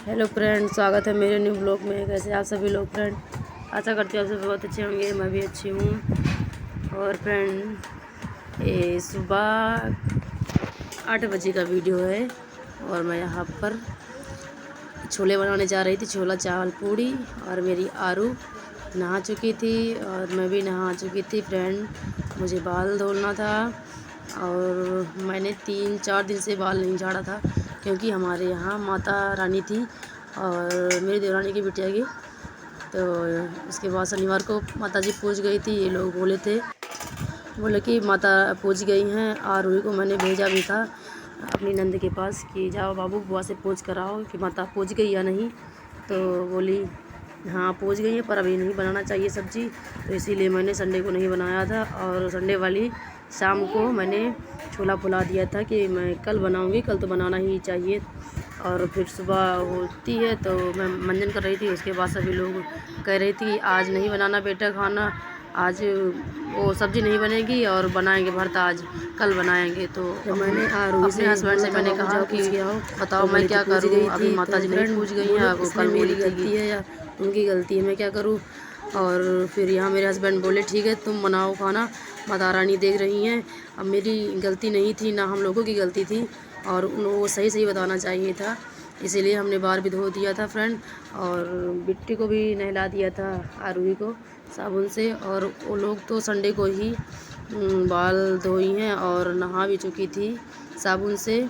Hello friend, स्वागत है मेरे न्यू ब्लॉग में। कैसे आप सभी लोग फ्रेंड? आशा करती हूँ आप सब बहुत अच्छे होंगे। मैं भी अच्छी हूँ। और फ्रेंड ये सुबह 8 बजे का वीडियो है और मैं यहाँ पर छोले बनाने जा रही थी। छोला चावल पूड़ी। और मेरी आरू नहा चुकी थी और मैं भी नहा चुकी थी फ्रेंड। मुझे बाल धोना था और मैंने 3-4 दिन से बाल नहीं झाड़ा था क्योंकि हमारे यहाँ माता रानी थी और मेरी देवरानी की बिटिया की। तो उसके बाद शनिवार को माता जी पूज गई थी। ये लोग बोले कि माता पूज गई हैं। आरूही को मैंने भेजा भी था अपनी नंद के पास कि जाओ बाबू बुआ से पूछ कर आओ कि माता पूज गई या नहीं। तो बोली हाँ पूज गई है पर अभी नहीं बनाना चाहिए सब्ज़ी। तो इसीलिए मैंने संडे को नहीं बनाया था और संडे वाली शाम को मैंने छोला फुला दिया था कि मैं कल बनाऊंगी, कल तो बनाना ही चाहिए। और फिर सुबह होती है तो मैं मंजन कर रही थी। उसके बाद सभी लोग कह रही थी आज नहीं बनाना बेटा खाना, आज वो सब्ज़ी नहीं बनेगी और बनाएंगे भरता, आज कल बनाएंगे। तो मैंने अपने हस्बैंड से मैंने कहा कि बताओ मैं क्या करूँ, अभी माता जी नहीं पूछ गई हैं, वो कल मेरी गलती है या उनकी गलती है, मैं क्या करूँ। और फिर यहाँ मेरे हस्बैंड बोले ठीक है तुम बनाओ खाना, माता रानी देख रही हैं। अब मेरी गलती नहीं थी ना हम लोगों की गलती थी और उनको सही सही बताना चाहिए था। इसीलिए हमने बाल भी धो दिया था फ्रेंड और बिट्टी को भी नहला दिया था आरूही को साबुन से। और वो लोग तो संडे को ही बाल धोई हैं और नहा भी चुकी थी साबुन से।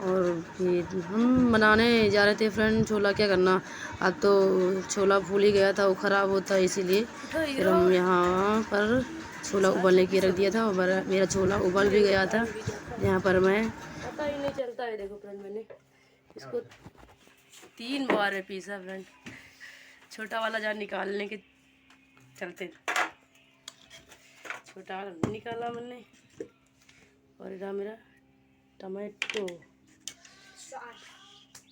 और फिर हम बनाने जा रहे थे फ्रेंड छोला। क्या करना, अब तो छोला फूल ही गया था, वो ख़राब होता है इसीलिए फिर हम यहाँ पर छोला उबलने के रख दिया था और मेरा छोला उबल भी गया था। यहाँ पर मैं पता ही नहीं चलता है। देखो फ्रेंड मैंने इसको 3 बार है पीसा फ्रेंड, छोटा वाला जार निकालने के चलते छोटा वाला निकाला मैंने। और इधर मेरा टमाटो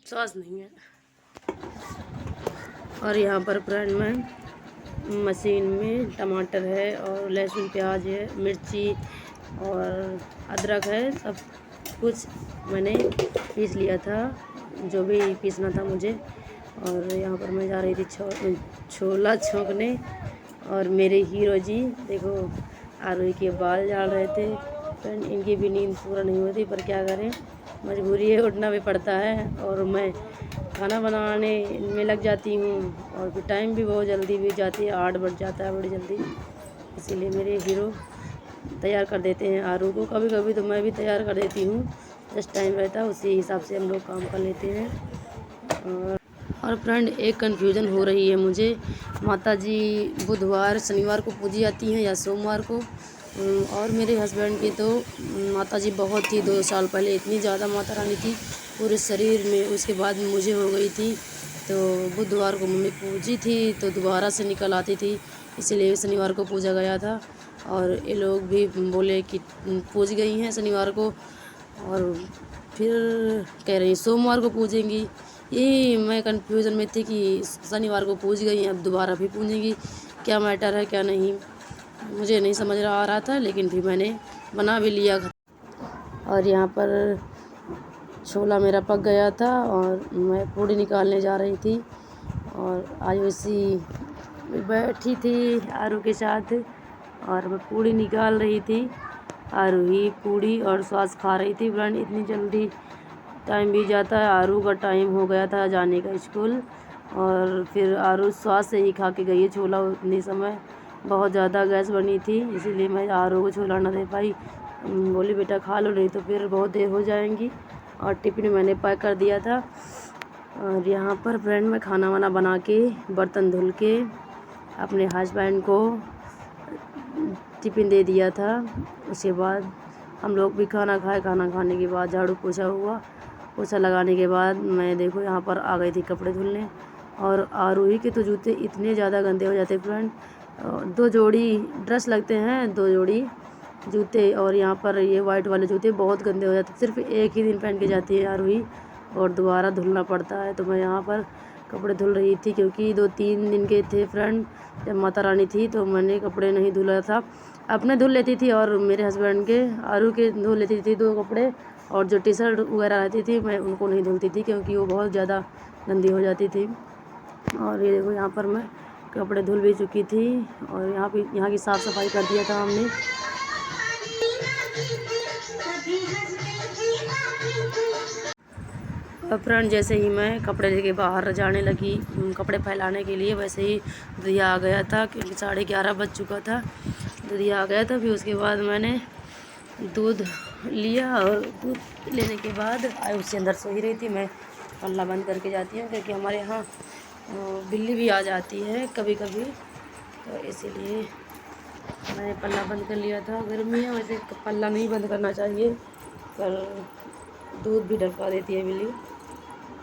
सॉस नहीं है। और यहाँ पर फ्रेंड में मशीन में टमाटर है और लहसुन प्याज है, मिर्ची और अदरक है, सब कुछ मैंने पीस लिया था जो भी पीसना था मुझे। और यहाँ पर मैं जा रही थी छोला छोंकने। और मेरे हीरो जी देखो आरूही के बाल झाड़ रहे थे फ्रेंड। इनकी भी नींद पूरा नहीं होती पर क्या करें, मजबूरी है, उठना भी पड़ता है। और मैं खाना बनाने में लग जाती हूँ और फिर टाइम भी बहुत जल्दी बीत जाती है, 8 बज जाता है बड़ी जल्दी। इसीलिए मेरे हीरो तैयार कर देते हैं आरू को। कभी कभी तो मैं भी तैयार कर देती हूँ, जस्ट टाइम रहता है उसी हिसाब से हम लोग काम कर लेते हैं। और फ्रेंड एक कन्फ्यूज़न हो रही है मुझे, माता जी बुधवार शनिवार को पूजी जाती हैं या सोमवार को। और मेरे हस्बैंड की तो माता जी बहुत थी 2 साल पहले, इतनी ज़्यादा माता रानी थी पूरे शरीर में। उसके बाद मुझे हो गई थी तो बुधवार को मम्मी पूजी थी तो दोबारा से निकल आती थी, इसीलिए शनिवार को पूजा गया था। और ये लोग भी बोले कि पूज गई हैं शनिवार को और फिर कह रही सोमवार को पूजेंगी। ये मैं कन्फ्यूज़न में थी कि शनिवार को पूज गई हैं अब दोबारा भी पूजेंगी, क्या मैटर है क्या नहीं, मुझे नहीं समझ आ रहा था। लेकिन फिर मैंने बना भी लिया। और यहाँ पर छोला मेरा पक गया था और मैं पूड़ी निकालने जा रही थी और आयुषी बैठी थी आरू के साथ और मैं पूड़ी निकाल रही थी। आरूही पूड़ी और सॉस खा रही थी फ्रेंड। इतनी जल्दी टाइम भी जाता है, आरू का टाइम हो गया था जाने का स्कूल और फिर आरू सॉस से ही खा के गई है छोला। उतनी समय बहुत ज़्यादा गैस बनी थी इसीलिए मैं आरू को छोला ना दे पाई। बोली बेटा खा लो नहीं तो फिर बहुत देर हो जाएंगी। और टिफ़िन मैंने पैक कर दिया था। और यहाँ पर फ्रेंड मैं खाना वाना बना के बर्तन धुल के अपने हस्बैंड को टिफ़िन दे दिया था। उसके बाद हम लोग भी खाना खाए। खाना खाने के बाद झाड़ू पोछा हुआ, पोछा लगाने के बाद मैं देखो यहाँ पर आ गई थी कपड़े धुलने। और आरूही के तो जूते इतने ज़्यादा गंदे हो जाते फ्रेंड, 2 जोड़ी ड्रेस लगते हैं, 2 जोड़ी जूते। और यहाँ पर ये वाइट वाले जूते बहुत गंदे हो जाते, सिर्फ एक ही दिन पहन के जाती है आरूही और दोबारा धुलना पड़ता है। तो मैं यहाँ पर कपड़े धुल रही थी क्योंकि 2-3 दिन के थे फ्रेंड। जब माता रानी थी तो मैंने कपड़े नहीं धुला था, अपने धुल लेती थी और मेरे हस्बैंड के आरू के धुल लेती थी 2 कपड़े। और जो टी शर्ट वगैरह रहती थी मैं उनको नहीं धुलती थी क्योंकि वो बहुत ज़्यादा गंदी हो जाती थी। और ये देखो यहाँ पर मैं कपड़े धुल भी चुकी थी और यहाँ की साफ़ सफाई कर दिया था हमने। फ्रेंड जैसे ही मैं कपड़े लेके बाहर जाने लगी कपड़े फैलाने के लिए, वैसे ही दिया आ गया था क्योंकि 11:30 बज चुका था। दिया आ गया था। फिर उसके बाद मैंने दूध लिया और दूध लेने के बाद उसके अंदर सो ही रही थी। मैं पल्ला बंद करके जाती हूँ क्योंकि हमारे यहाँ बिल्ली भी आ जाती है कभी कभी, तो इसीलिए मैंने पल्ला बंद कर लिया था। गर्मी है वैसे पल्ला नहीं बंद करना चाहिए, पर दूध भी ढलका देती है बिल्ली,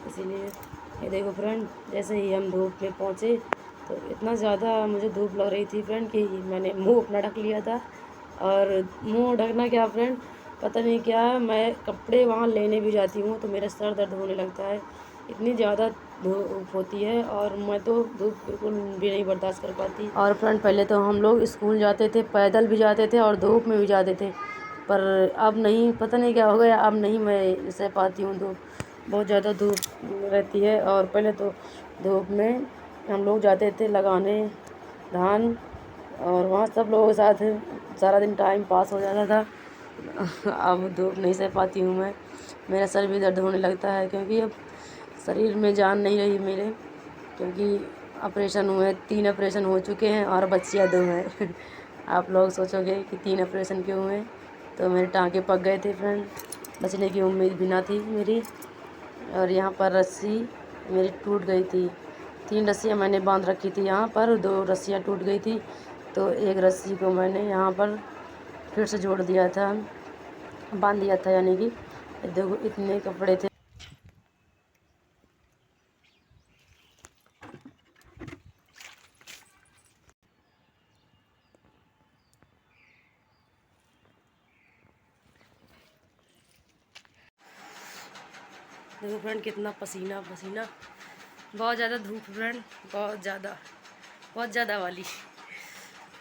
इसीलिए। ये देखो फ्रेंड, जैसे ही हम धूप में पहुँचे तो इतना ज़्यादा मुझे धूप लग रही थी फ्रेंड कि मैंने मुंह अपना ढक लिया था। और मुंह ढकना क्या फ्रेंड, पता नहीं क्या, मैं कपड़े वहाँ लेने भी जाती हूँ तो मेरा सर दर्द होने लगता है, इतनी ज़्यादा धूप होती है और मैं तो धूप बिल्कुल भी नहीं बर्दाश्त कर पाती। और फ्रेंड पहले तो हम लोग स्कूल जाते थे, पैदल भी जाते थे और धूप में भी जाते थे, पर अब नहीं, पता नहीं क्या हो गया, अब नहीं मैं सह पाती हूँ धूप, बहुत ज़्यादा धूप रहती है। और पहले तो धूप में हम लोग जाते थे लगाने धान और वहाँ सब लोगों के साथ सारा दिन टाइम पास हो जाता था। अब धूप नहीं सह पाती हूँ मैं, मेरा सर भी दर्द होने लगता है क्योंकि अब शरीर में जान नहीं रही मेरे, क्योंकि ऑपरेशन हुए, 3 ऑपरेशन हो चुके हैं और बच्चियाँ 2 हैं। आप लोग सोचोगे कि 3 ऑपरेशन क्यों हुए, तो मेरे टाँके पक गए थे फ्रेंड, बचने की उम्मीद भी ना थी मेरी। और यहाँ पर रस्सी मेरी टूट गई थी, 3 रस्सियाँ मैंने बांध रखी थी यहाँ पर, 2 रस्सियाँ टूट गई थी, तो एक रस्सी को मैंने यहाँ पर फिर से जोड़ दिया था, बांध दिया था, यानी कि देखो इतने कपड़े थे। देखो फ्रेंड कितना पसीना पसीना, बहुत ज़्यादा धूप फ्रेंड, बहुत ज़्यादा वाली।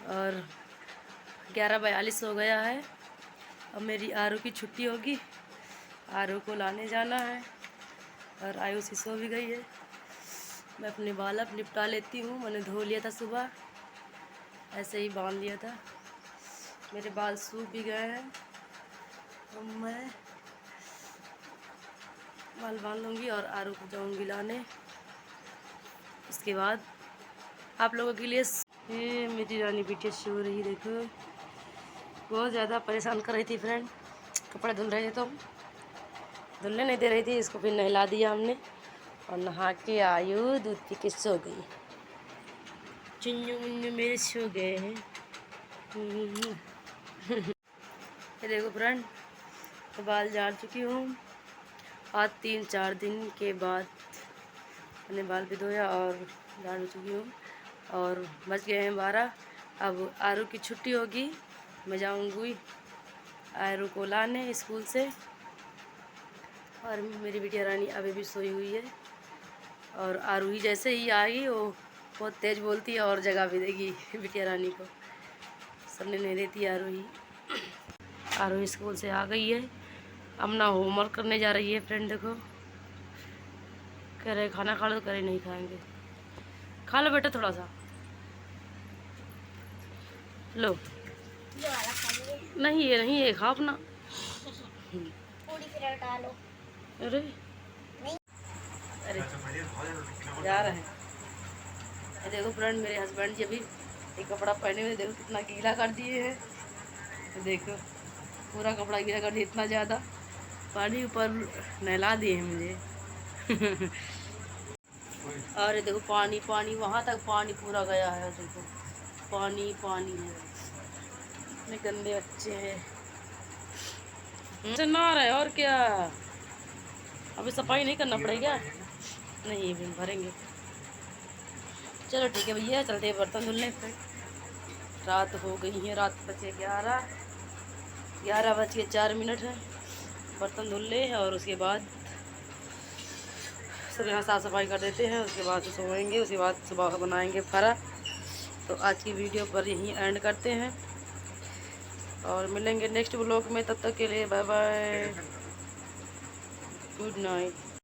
और 11:42 हो गया है, अब मेरी आरू की छुट्टी होगी, आरू को लाने जाना है और आयुषी सो भी गई है। मैं अपने बाल अब निपटा लेती हूँ, मैंने धो लिया था सुबह, ऐसे ही बांध लिया था, मेरे बाल सूख भी गए हैं, तो मैं बाल बांध लूँगी और आरू को जाऊँगी लाने। उसके बाद आप लोगों के लिए ये मेरी रानी बिटिया सो रही, देखो बहुत ज़्यादा परेशान कर रही थी फ्रेंड, कपड़े धुल रहे थे तो धुलने नहीं दे रही थी इसको, फिर नहला दिया हमने और नहा के आयु दूध पी के सो गई। चुन्नू मुन्नू मेरे सो गए हैं। ये देखो फ्रेंड, तो बाल झाड़ चुकी हूँ, आज 3-4 दिन के बाद मैंने बाल भी धोया और झाड़ चुकी हूँ। और बज गए हैं 12, अब आरू की छुट्टी होगी, मैं जाऊँगी आरू को लाने स्कूल से। और मेरी बिटिया रानी अभी भी सोई हुई है, और आरू ही जैसे ही आएगी वो बहुत तेज़ बोलती है और जगह भी देगी बिटिया रानी को, सबने नहीं देती आरू ही। आरू स्कूल से आ गई है, अपना होमवर्क करने जा रही है फ्रेंड, देखो कह रहे खाना खा लो, तो कह रहे नहीं खाएंगे, खा लो बेटा थोड़ा सा, लो नहीं ये नहीं, ये खा अपना, अरे अरे जा रहे हैं। देखो फ्रेंड, मेरे हस्बैंड जी अभी एक कपड़ा पहने हुए, देखो कितना गीला कर दिए हैं, देखो पूरा कपड़ा गीला कर दिया, इतना ज़्यादा पानी ऊपर नहला दिए हैं मुझे। और देखो पानी पानी, वहाँ तक पानी पूरा गया है, देखो पानी पानी है, इतने गंदे बच्चे हैं, ना रहे और क्या, अभी सफाई नहीं करना पड़ेगा, नहीं अभी भरेंगे। चलो ठीक है भैया, चलते हैं बर्तन धुलने, फिर रात हो गई है, रात बचे 11 बज के 4 मिनट है, बर्तन धुल ले और उसके बाद सब यहाँ साफ़ सफाई कर देते हैं, उसके बाद सोएंगे, उसके बाद सुबह बनाएंगे खाना। तो आज की वीडियो पर यहीं एंड करते हैं और मिलेंगे नेक्स्ट व्लॉग में, तब तक के लिए बाय बाय, गुड नाइट।